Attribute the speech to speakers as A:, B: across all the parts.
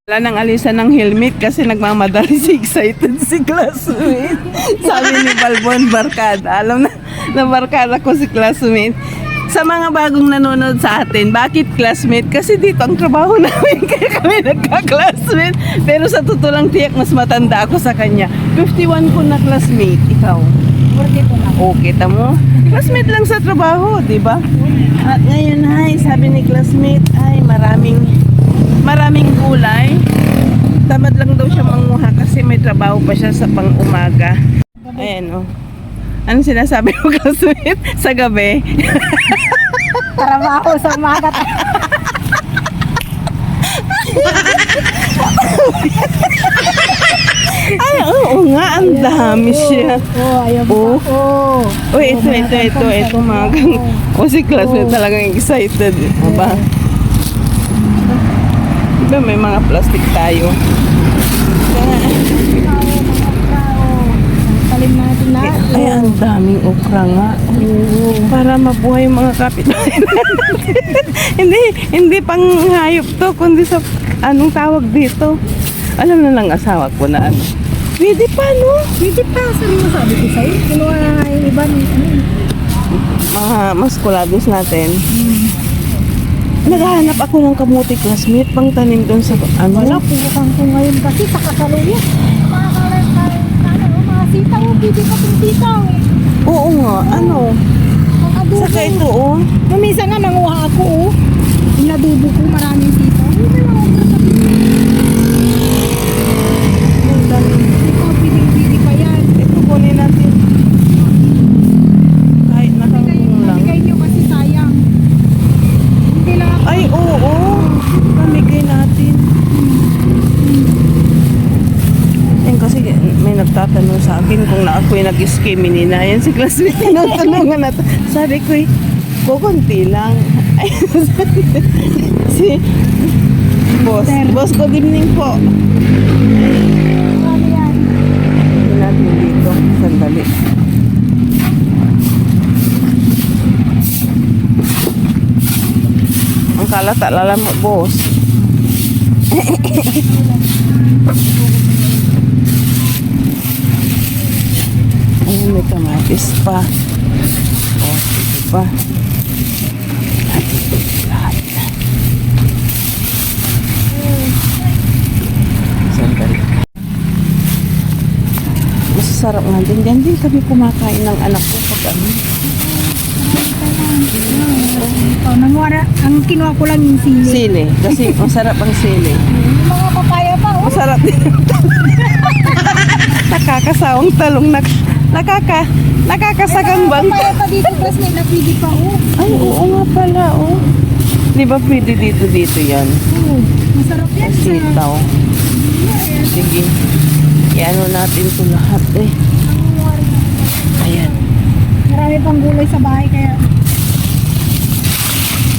A: Wala nang alisan ng helmet kasi nagmamadali si excited si classmate. Sabi ni Balbon Barkada. Alam na barkada ko si classmate. Sa mga bagong nanonood sa atin, bakit classmate? Kasi dito ang trabaho namin kaya kami nagka-classmate. Pero sa totoo lang tiyak mas matanda ako sa kanya. 51 ko na classmate. Ikaw?
B: 40 po na.
A: Okay, tamo. Classmate lang sa trabaho, di ba? At ngayon, ay, sabi ni classmate, ay, maraming gulay. Tamad lang daw siya manguha kasi may trabaho pa siya sa pang-umaga. Ayan, oh. Anong sinasabi mo, classmate? Sa gabi?
B: Trabaho sa umaga.
A: Ay, oo nga, ang dami siya.
B: Ayaw
A: Oh.
B: mo.
A: Oh, ito, magang. O si classmate talagang excited. Aba. Diba may mga plastic tayo?
B: Talim natin na.
A: Ay, ang daming okra nga. Para mabuhay yung mga kapitbahay natin. hindi pang hayop to, kundi sa, anong tawag dito? Alam na lang asawa ko na ano. Pwede pa, no?
B: Pwede pa. Sabi mo sabi ko sa'yo. Kinuha na yung iba ni
A: Mga maskulados natin. Naghahanap ako ng kamuti, classmate, pang tanim doon sa ano.
B: Wala, puhukan ko ngayon kasi takasaluya. Mga mga sitaw. Pwede ka pong sitaw.
A: Oo nga, ano?
B: Ang adobo.
A: Saka ito, oh.
B: Minsan nga nanguha ako, oh. Yung adobo ko, maraming sitaw. Hindi na ako pili pa yan.
A: Ito, kunin natin. Kahit nakangkong lang.
B: Bigay nyo kasi sayang. Hindi lang ako.
A: Ay, oo. Pamigay natin. Yan kasi may nagtatanong sa akin kung na ako'y nag-skimming na. Yan si classmate. Tinutulungan natin. Sabi ko, kukunti lang. Ay, si boss. Boss, good evening po.
B: Marami yan.
A: Hindi natin dito. Sandali. Ang kalata, lala mo, boss. Ayun, may kamatis pa. O, ito pa. At ito lahat. Sandali. Masasarap nga din. Yan din kami kumakain ng anak ko pag ano.
B: Oh, ang kinuha ko lang yung sili.
A: Sili. Kasi masarap ang sili.
B: Yung mga papaya pa, oh.
A: Masarap din yung talong. Nakakasawang talong. Nakakasagang bang.
B: Papaya pa dito, plus may napili pa, oh.
A: Ay, oo nga pala, oh. Di ba pwede dito yan?
B: Oh, masarap yan.
A: Sitaw. Sige. Iano natin ito lahat eh. Ayan.
B: Marami pang gulay sa bahay, kaya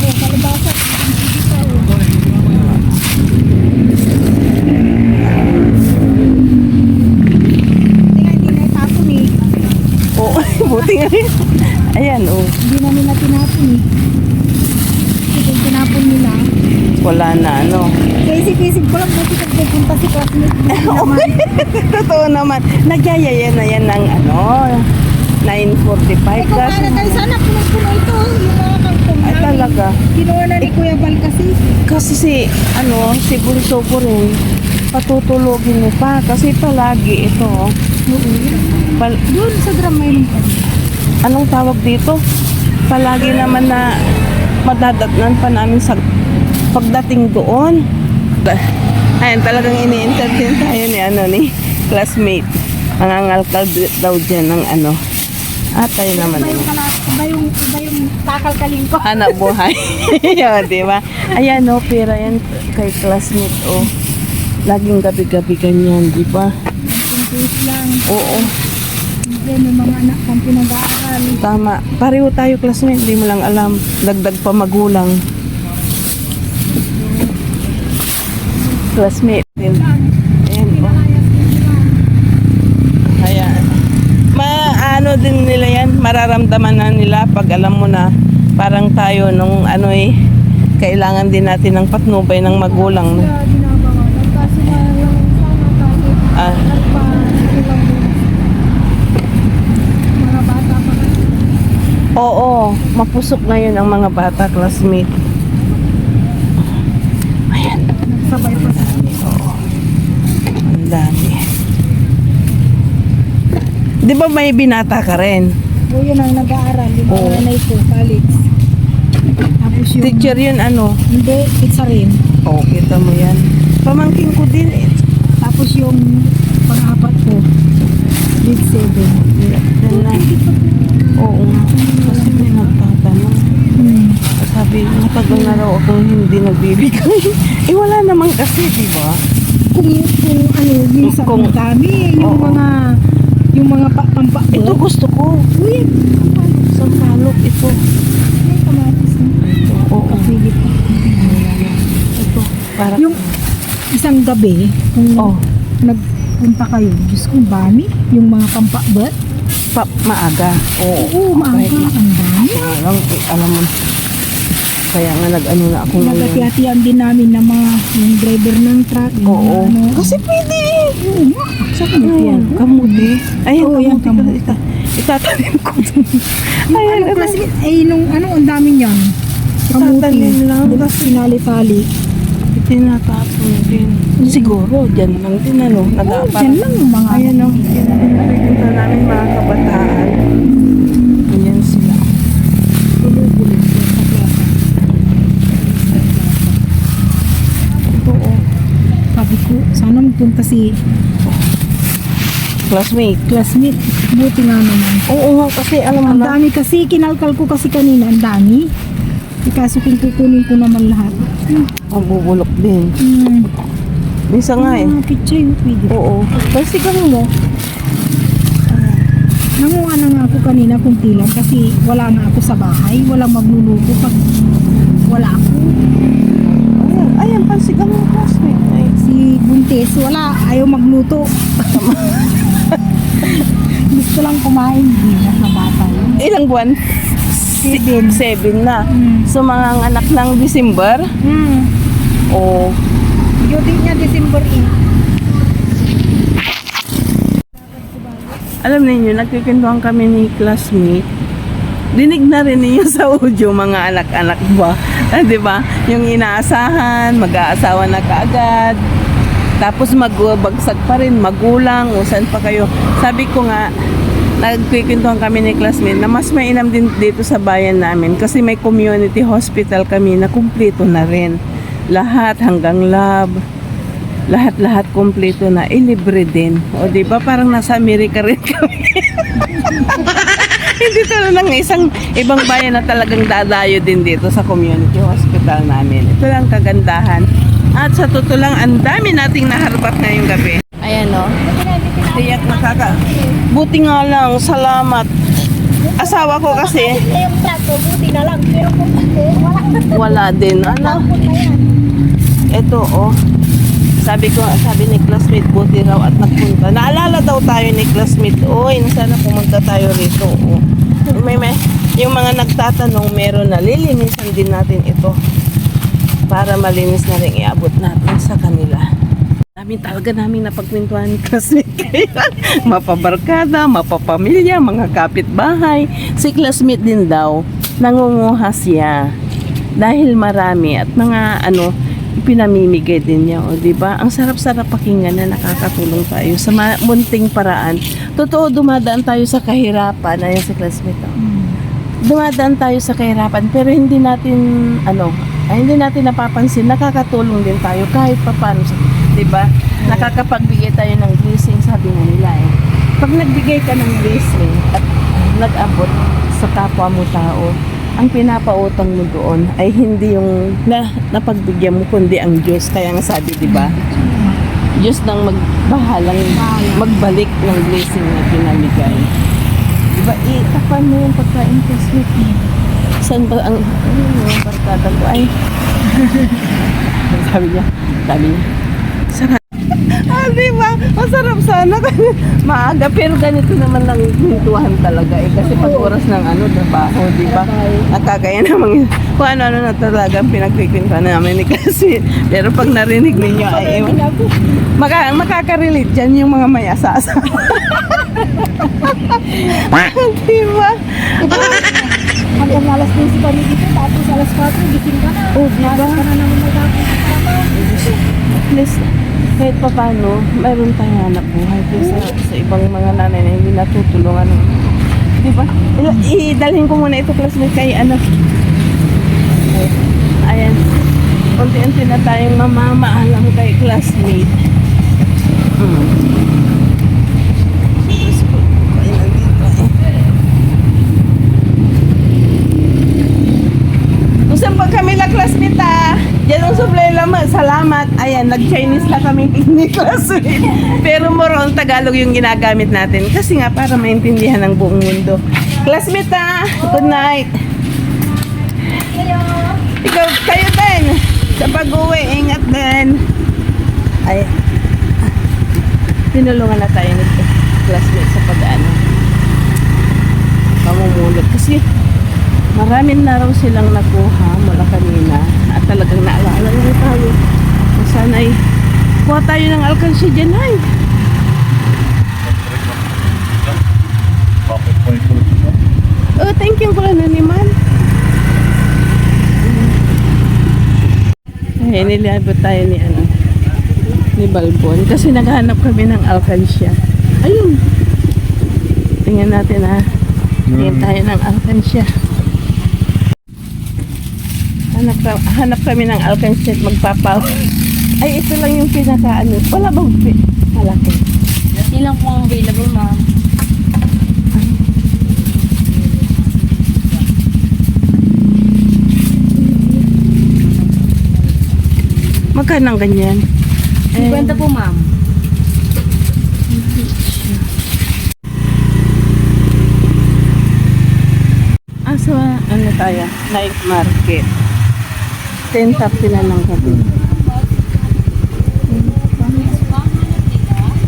B: oh, kalabasa. Hindi na itapon eh.
A: Oo, buti nga rin. Ayan, oh.
B: Hindi na nila tinapon eh. Kasi kung tinapon nila,
A: Wala na, ano.
B: kaisip-isip ko lang buti kung pupunta si classmate na naman.
A: Totoo naman. Nagyayaya na yan ng ano, 9:45.
B: Eh kung
A: Kasi,
B: tayo sana puno-puno ito, yung mga kangkong
A: ay
B: namin.
A: talaga.
B: Kinuha na ni Kuya Bal kasi.
A: Kasi si bunso ko rin, patutulogin mo pa. Kasi palagi ito, oh.
B: Doon sa drum mayroon pa.
A: Anong tawag dito? Palagi naman na madadatnan pa namin sa pagdating doon. Ayun, talagang ini-entertain tayo ni classmate. Nangangalkal daw dyan ng ano. Tayo naman.
B: Iba yung kakalkalin ko.
A: Anak buhay. Yun, diba? Ayan, no, pera yan kay classmate, oh. Laging gabi-gabi ganyan, diba?
B: Pintuis lang.
A: Oo,
B: Then, may mga anak kang pinag-aaral.
A: tama. Pareho tayo, classmate. Hindi mo lang alam. Dagdag pa magulang. Classmate. Ayan, oh. Ayan. Ano din nila yan, mararamdaman na nila pag alam mo na parang tayo nung ano kailangan din natin ng patnubay ng magulang.
B: Kaya ginagawa.
A: Ah,
B: Mga bata pa kasi.
A: oo, mapusok ngayon ang mga bata, classmate. Ayan,
B: Nagsabay pa sa
A: ang dami. Di ba may binata ka rin?
B: O yun ang nag-aaral, yung
A: Oo.
B: mga nanay ko, college. Tapos yung...
A: Teacher yun ano?
B: Hindi, pizza rin.
A: Oo, kita mo yan. Pamangkin ko din eh.
B: Tapos yung pang-apat ko, grade 7.
A: Yan na. Oo nga. Kasi may nagtatanong. Sabi, matagal na raw ako hindi nagbibigay. Eh wala naman kasi, di ba?
B: Kung ano, minsan
A: Kung-
B: kung dami,
A: Oo.
B: yung mga pampakbo.
A: Ito gusto ko.
B: Uy,
A: Sampalok ito.
B: may kamatis na.
A: Ito, oo.
B: Kapigit.
A: Ito. Para,
B: Yung isang gabi, kung
A: Oh.
B: nagpunta kayo, Diyos ko, dami. Yung mga pampakbat.
A: maaga. Oo.
B: Oo, maaga. Ang dami.
A: Alam, alam mo. Kaya nga nag-ano na ako ngayon.
B: Nagati-hatian din namin ng mga yung driver ng truck. Yung
A: Oo.
B: Ano,
A: Kasi pwede.
B: oo nga. Sa
A: Ayan,
B: kanyan.
A: kamuti. Ayan,
B: Oo, yan,
A: kamuti. Itatanim ko. Ayan,
B: Ano kasi, nung ano, ang dami niyan.
A: Itatanim lang.
B: Diba, sinali-tali.
A: Tinatapon din. Siguro, dyan lang din ano.
B: Oo,
A: Nag-aapar.
B: dyan lang yung mga
A: Ayan o. Yan ang nakikita namin mga kabataan. Ayan sila.
B: Gulo-gulo sa plaza.
A: Ito o.
B: Sabi ko, sana magpunta si
A: Classmate.
B: classmate. Buti nga naman.
A: Oo nga kasi alam mo
B: Ang
A: na.
B: dami kasi, kinalkal ko kasi kanina, ang dami. Ikaso kung kukunin ko naman lahat.
A: Mabubulok din. Minsan nga eh.
B: Mga picture yung pwede.
A: Oo. Kasi kami mo.
B: Nanguha na nga ako kanina kunti lang kasi wala nga ako sa bahay. Walang magluluto pag wala ako.
A: Ayan, ayan pansigang mo classmate. Ay,
B: Si Buntis, wala. Ayaw magluto. Gusto lang kumain. Hindi na sa bata yun.
A: ilang buwan?
B: 7.
A: 7 na.
B: Mm.
A: So mga anak ng December. O
B: Due date niya December 8.
A: alam niyo, nagkikwentuhan kami ni classmate. Dinig na rin niyo sa audio mga anak-anak ba? Di ba? Yung inaasahan, mag-aasawa na kaagad. Tapos magbagsak pa rin, magulang, o saan pa kayo. Sabi ko nga, nagkikwentuhan kami ni classmate na mas mainam din dito sa bayan namin kasi may community hospital kami na kumpleto na rin. Lahat hanggang lab, lahat-lahat kumpleto na, libre din. O di ba parang nasa Amerika rin kami. Hindi talaga ng isang ibang bayan na talagang dadayo din dito sa community hospital namin. Ito lang kagandahan. At sa totoo lang, ang dami nating naharbat ngayong gabi. Ayan o. Tiyak nakaka. Buti nga lang, salamat. Asawa ko kasi,
B: Yung plato, buti na lang. Pero kung
A: wala din. Ano?
B: tapon na yan.
A: Ito oh. Sabi ni classmate, buti raw at nagpunta. Naalala daw tayo ni classmate, oy, sana pumunta tayo rito. Oh. Yung mga nagtatanong, meron na, lilinisan din natin ito. Para malinis na rin iabot natin sa kanila. Talaga namin napagkwentuhan ni classmate. Mapabarkada, mapapamilya, mga kapitbahay. Si classmate din daw, nangunguha siya. Dahil marami at mga pinamimigay din niya. O, diba? Ang sarap-sarap pakinggan na nakakatulong tayo sa munting paraan. Totoo, dumadaan tayo sa kahirapan. Ayan si classmate. Dumadaan tayo sa kahirapan pero hindi natin hindi natin napapansin, nakakatulong din tayo kahit papaano, 'di ba? Nakakapagbigay tayo ng blessing, sabi nga nila eh. Pag nagbigay ka ng blessing at nag-abot sa kapwa mo tao, ang pinapautang mo doon ay hindi yung napagbigyan mo kundi ang Diyos. Kaya nga sabi, 'di ba? Diyos nang magbahalang magbalik ng blessing na pinamigay. Diba, itapan mo yung pagkain ko, sweet. Saan ba ang barkada ko? Ay. sabi niya, sarap. Diba? Masarap sana. Maaga. Pero ganito naman lang yung kwentuhan talaga eh. Kasi pag oras ng trabaho, di ba? Nakagaya namang kung ano-ano na talaga ang pinagkikwentuhan namin ni kasi. Pero pag narinig ninyo ay makaka-relate dyan yung mga may asasa. Di ba?
B: Hanggang alas 10 pa rin dito, tapos alas 4, gising ka na.
A: Oh, di ba?
B: Ka na naman magkakita.
A: At least, kahit pa paano, mayroon tayong hanap buhay sa ibang mga nanay na hindi natutulungan. Di ba? Idalhin ko muna ito classmate kay ayan. Unti-unti na tayong mamamaalam kay classmate. Usang pag kami na classmate Diyan ang supply lamang. Salamat. Ayan, nag-Chinese na kami ni classmate. Pero more on Tagalog yung ginagamit natin. Kasi nga, para maintindihan ng buong mundo. Classmate good night. Ikaw, kayo din. Sa pag-uwi, ingat din. Ayan. Tinulungan na tayo ni classmate sa pamumulot. Kasi marami na raw silang nakuha mula kanina at talagang naalala na tayo. Sana ay kuha tayo ng alkansya dyan ay. Oh, thank you pala na naman. Ay, nilabot tayo ni Balbon kasi naghahanap kami ng alkansya. Ayun. Tingnan natin tingnan tayo ng alkansya. Hanap kami ng alkansya at magpapaw. Ay, ito lang yung wala bang malaki?
C: Ilang po ang available, ma'am?
A: Magkano ang ganyan?
C: 50 po, ma'am.
A: So, tayo? Night market. 10:30 na lang gabi.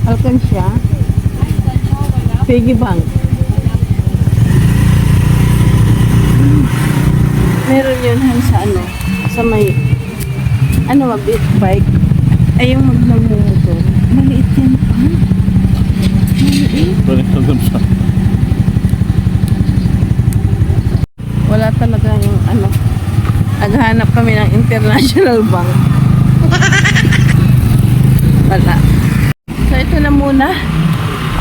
A: Alkansya. Piggy bank. Meron yun sa sa may big bike. Ay, yung magmamotor. Maliit yan pa. Maliit. Wala talaga yung naghanap kami ng international bank. Wala. So ito na muna.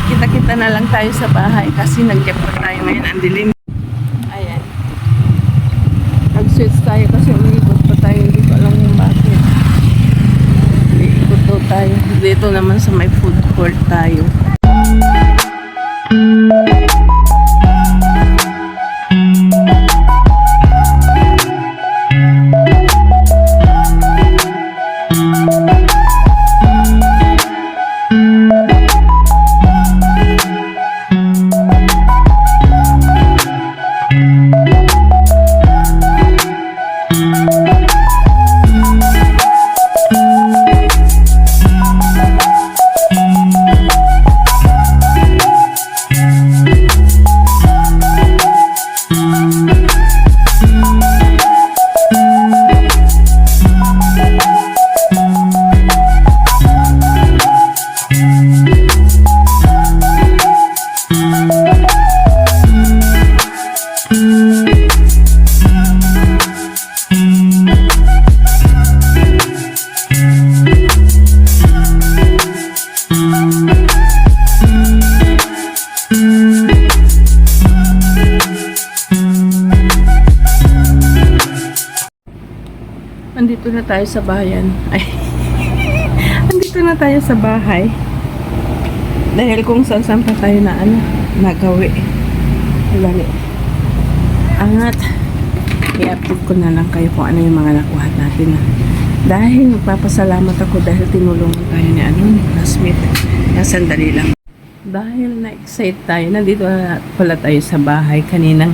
A: Kita-kita na lang tayo sa bahay kasi nag-jeep pa tayo ngayon. Ang dilim. Ayan. Nag-switch tayo kasi umikot pa tayo. Hindi ko alam yung bakit. Iikot tayo. Dito naman sa may food court tayo. Andito na tayo sa bayan. Ay. Andito na tayo sa bahay. Dahil kung saan pa tayo nagawi. Lali. Angat. I-update ko na lang kayo kung ano yung mga nakuha natin. Dahil magpapasalamat ako dahil tinulungan tayo ni classmate. Sandali lang. Dahil na-excite tayo. Nandito na pala tayo sa bahay. Kanina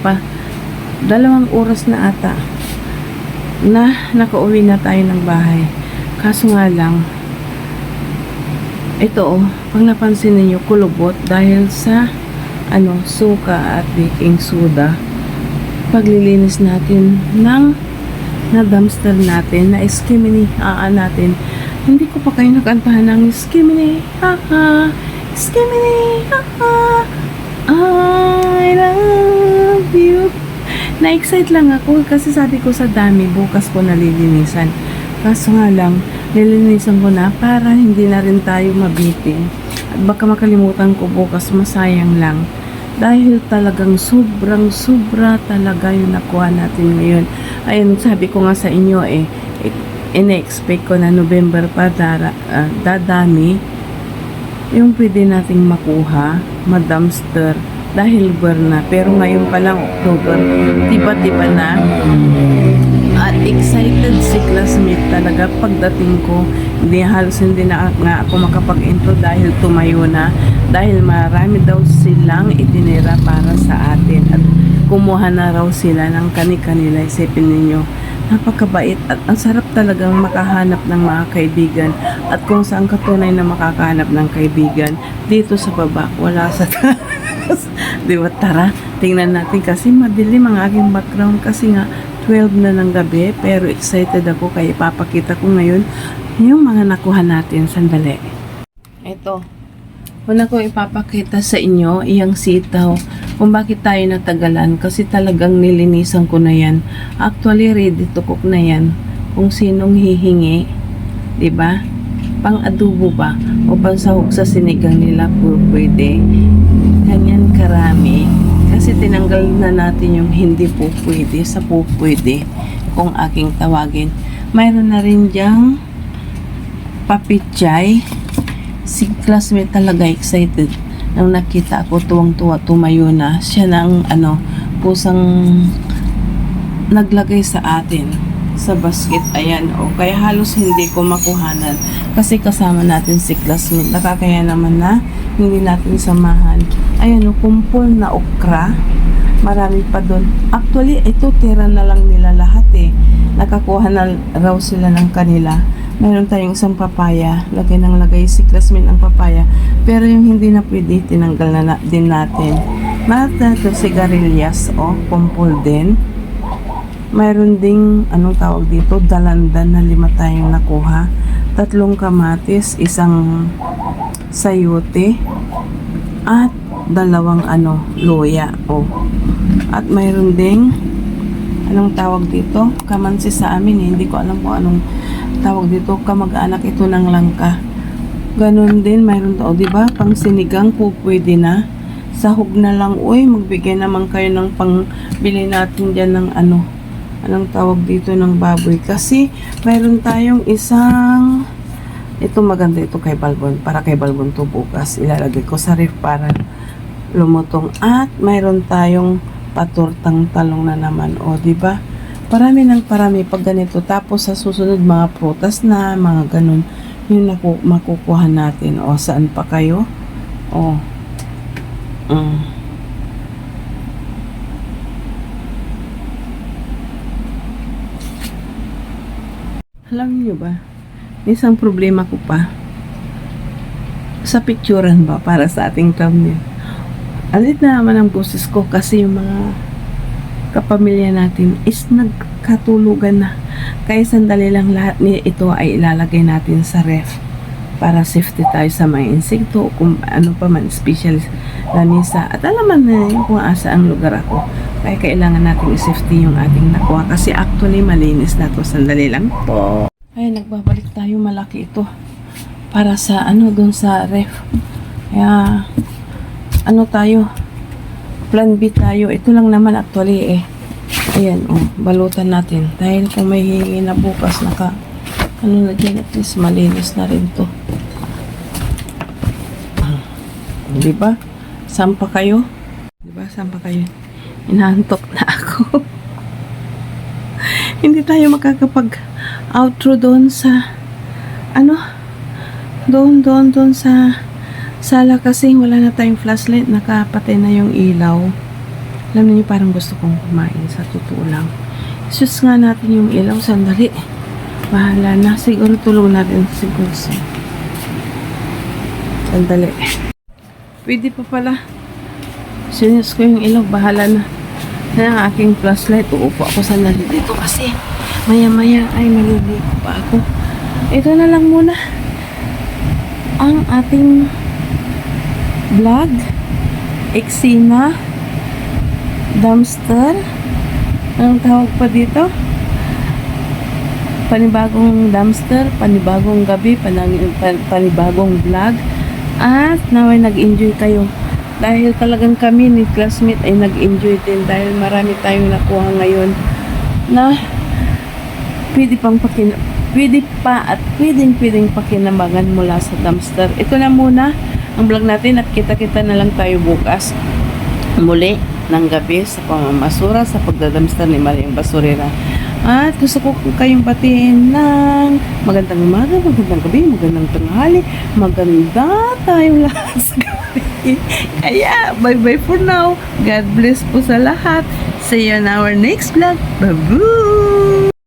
A: pa. 2 oras na ata na nakauwi na tayo ng bahay. Kaso nga lang, Ito, pag napansin ninyo, kulubot dahil sa suka at baking soda. Paglilinis natin na dumpster natin, na skimini natin. Hindi ko pa kayo nakantahan ng skimini skimini I love you. Na-excite lang ako kasi sabi ko sa dami, bukas ko nalilinisan. Kaso nga lang, nilinisan ko na para hindi na rin tayo mabitin. At baka makalimutan ko bukas, masayang lang. Dahil talagang sobra talaga yung nakuha natin ngayon. Ayun, sabi ko nga sa inyo ine-expect ko na November pa dadami yung pwede nating makuha, ma-dumpster dahil bar na. Pero ngayon pa lang October, tiba-tiba na. At excited si classmate talaga pagdating ko. Halos hindi na nga ako makapag-intro dahil tumayo na. Dahil marami daw silang itinira para sa atin. At kumuha na raw sila ng kani-kanila. Isipin ninyo, napakabait at ang sarap talagang makahanap ng mga kaibigan. At kung saan ka tunay na makakahanap ng kaibigan, dito sa baba, wala sa taas. Diba, tara, tingnan natin kasi madilim ang aking background kasi nga 12 na ng gabi, pero excited ako kaya ipapakita ko ngayon yung mga nakuha natin. Sandali. Ito. Una ko ipapakita sa inyo iyang sitaw kung bakit tayo natagalan kasi talagang nilinisan ko na yan. Actually, ready to cook na yan. Kung sinong hihingi, diba? Pang adobo ba? O pang sahog sa sinigang nila, pwede. Ganyan karami. Kasi tinanggal na natin yung hindi po pwede sa po pwede kung aking tawagin. Mayroon na rin dyang papichay. Si classmate talaga excited. Nang nakita ako, tuwang-tuwa, tumayo na. Siya ng pusang naglagay sa atin sa basket. Ayan, kaya halos hindi ko makuhanan. Kasi kasama natin si classmate. Nakakaya naman na hindi natin samahan. Ayan, kumpol na okra. Marami pa doon. Actually, ito tira na lang nila lahat Nakakuha na raw sila ng kanila. Meron tayong isang papaya. Lagay ng lagay si classmate ang papaya. Pero yung hindi na pwede, tinanggal na din natin. Meron natin sigarilyas, kumpol din. Mayroon ding, tawag dito, dalandan na 5 tayong nakuha. 3 kamatis, 1 sayote, at 2 luya. At mayroon ding, anong tawag dito? Kamansi sa amin hindi ko alam kung anong tawag dito, kamag-anak ito ng langka. Ganon din, mayroon to, diba? Pang sinigang po pwede na. Sahog na lang, magbigay naman kayo ng pangbili natin dyan ng anong tawag dito ng baboy. Kasi, mayroon tayong isang, ito maganda ito kay Balbon, para kay Balbon to bukas. Ilalagay ko sa ref para lumutong. At mayroon tayong paturtang talong na naman, diba? Parami ng parami pag ganito. Tapos sa susunod mga prutas na, mga ganun, yun makukuha natin. Saan pa kayo? Alam niyo ba, isang problema ko pa sa picturean ba para sa ating thumbnail. Alit na naman ang boses ko kasi yung mga kapamilya natin is nagkatulugan na. Kaya sandali lang lahat ni ito ay ilalagay natin sa ref para safety tayo sa mga insekto, kung ano pa man, special lamisa. At alaman na yun kung asa ang lugar ako. Kaya kailangan natin i-safety yung ating nakuha kasi actually malinis na to. Sandali lang po. Ay, nagbabalik tayo. Malaki ito para sa doon sa ref. Kaya tayo, plan B tayo. Ito lang naman actually ayan, balutan natin. Dahil kung may hihingi na bukas, na dyan, at least malinis na rin to. Diba? Sampa kayo? Diba? Sampa kayo? Inaantok na ako. Hindi tayo makakapag-outro doon sa doon sa sala kasi wala na tayong flashlight, nakapatay na yung ilaw. Alam niyo, parang gusto kong kumain sa totoo lang. Sus nga natin yung ilaw, sandali. Bahala na, siguro tulog natin siguro. Sandali. Pwede pa pala. Sinus ko yung ilog. Bahala na. Yan ang aking flashlight. Uupo ako sandali dito kasi maya-maya ay maliligo pa ako. Ito na lang muna ang ating vlog. Eksena. Dumpster. Anong tawag pa dito? Panibagong dumpster, panibagong gabi, panibagong vlog. At naway nag-enjoy kayo. Dahil talagang kami ni classmate ay nag-enjoy din dahil marami tayong nakuha ngayon na pwede pa at pwedeng pakinamagan mula sa dumpster. Ito na muna ang vlog natin at kita-kita na lang tayo bukas muli ng gabi sa pamamasura sa pagdadumpster ni Mariang Basurera. At gusto ko kayong batiin ng magandang umaga, magandang gabi, magandang tanghali, maganda tayong lahat sa gabi. Kaya, bye-bye for now. God bless po sa lahat. See you on our next vlog. Bye-bye!